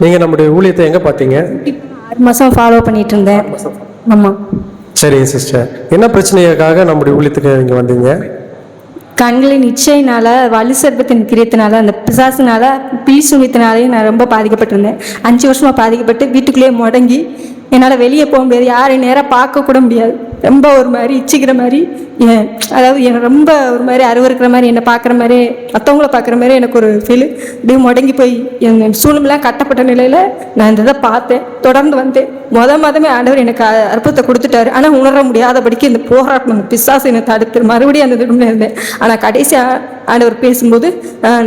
நீங்கள் நம்முடைய ஊழியத்தை எங்கே பார்த்தீங்க? 6 மாதம் ஃபாலோ பண்ணிட்டு இருந்தேன். ஆமாம். சரிங்க சிஸ்டர், என்ன பிரச்சனைக்காக நம்முடைய ஊழியத்துக்கு இங்கே வந்தீங்க? கண்களின் இச்சையினால, வலு சர்ப்பத்தின் கிரியத்தினால, அந்த பிசாசுனால, பில்லி சுனித்தினாலையும் நான் ரொம்ப பாதிக்கப்பட்டிருந்தேன். 5 வருஷமாக பாதிக்கப்பட்டு வீட்டுக்குள்ளேயே முடங்கி என்னால் வெளியே போக முடியாது, யாரையும் நேராக பார்க்க கூட முடியாது. ரொம்ப ஒரு மாதிரி இச்சிக்கிற மாதிரி, அதாவது என்னை ரொம்ப ஒரு மாதிரி அருவருக்கிற மாதிரி, என்னை பார்க்குற மாதிரி, மற்றவங்கள பார்க்குற மாதிரி எனக்கு ஒரு ஃபீலு. இப்படியே முடங்கி போய் என் சூழ்நிலாம் கட்டப்பட்ட நிலையில் நான் இந்த இதை பார்த்தேன். தொடர்ந்து வந்தேன். மாதமே ஆண்டவர் எனக்கு அற்புதத்தை கொடுத்துட்டாரு. ஆனால் உணர முடியாதபடிக்கு இந்த போராட்டம், பிசாசு என்னை தடுத்து மறுபடியும் அந்த இதுல இருந்தேன். ஆனால் கடைசியாக ஆண்டவர் பேசும்போது,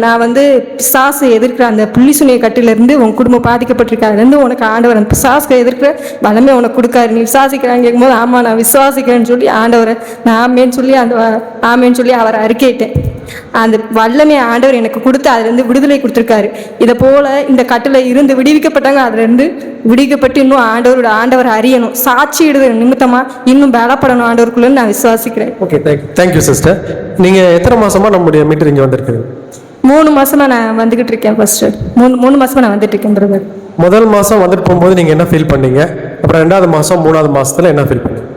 நான் பிசாசு எதிர்க்கிற அந்த புள்ளி சுனிய கட்டிலேருந்து உன் குடும்பம் பாதிக்கப்பட்டிருக்காருலேருந்து உனக்கு ஆண்டவர் அந்த பிசாசுக்கு எதிர்க்கிற பலமே உனக்கு கொடுக்காரு, நீ விசுவாசிக்கிறான்னு கேட்கும்போது, ஆமாம் நான் விசுவாசிக்கிறேன்னு சொல்லி ஆண்டவரை நான் ஆமேன்னு சொல்லி அவரை அறிக்கையிட்டேன். அந்த வல்லமே ஆண்டவர் எனக்கு கொடுத்து அதுலேருந்து விடுதலை கொடுத்துருக்காரு. இதை போல் இந்த கட்டில் இருந்து விடுவிக்கப்பட்டாங்க, அதுலேருந்து விடுவிக்கப்பட்டு இன்னும் ஆண்டவர் அறியணும், சாட்சி இடுதல் நிமித்தமாக இன்னும் பலப்படணும் ஆண்டவருக்குள்ளன்னு நான் விசுவாசிக்கிறேன். Okay, thank you sister. நீங்கள் எத்தனை மாதமாக நம்முடைய மீட்டர் இங்கே வந்திருக்கீங்க? 3 மாதமாக நான் வந்துக்கிட்டு இருக்கேன். ஃபர்ஸ்ட் 3 மாதமாக நான் வந்துட்டு இருக்கேன் பிரதர். முதல் மாதம் வந்துட்டு போகும்போது நீங்கள் என்ன ஃபீல் பண்ணீங்க? அப்புறம் 2வது மாதம் 3வது மாதத்தில் என்ன ஃபீல் பண்ணீங்க?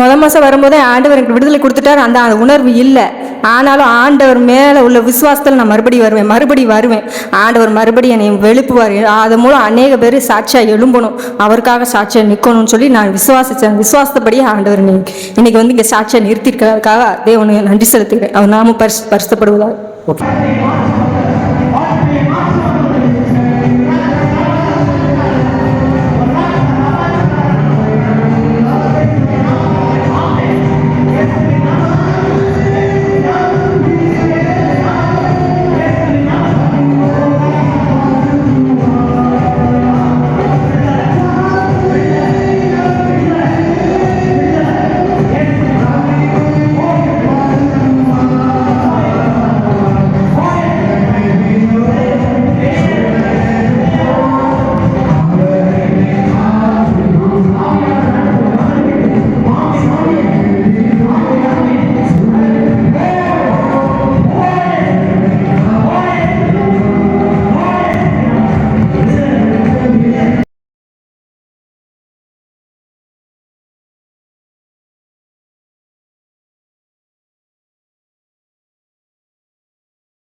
முதல் மாதம் வரும்போதே ஆண்டவர் எனக்கு விடுதலை கொடுத்துட்டார். அந்த உணர்வு இல்லை. ஆனாலும் ஆண்டவர் மேலே உள்ள விசுவாசத்தில் நான் மறுபடி வருவேன். ஆண்டவர் மறுபடியும் என்னை எழுப்புவார். அது மூலம் அநேக பேர் சாட்சியாக எழும்பணும், அவருக்காக சாட்சியாக நிற்கணும்னு சொல்லி நான் விசுவாசித்தேன். விசுவாசப்படியே ஆண்டவர் இன்னைக்கு இங்கே சாட்சியாக நிறுத்திருக்கிறதுக்காக தேவனுக்கு நன்றி செலுத்துகிறேன். அவர் நாமும் பரிசுத்தப்படுவதாக. ஓகே.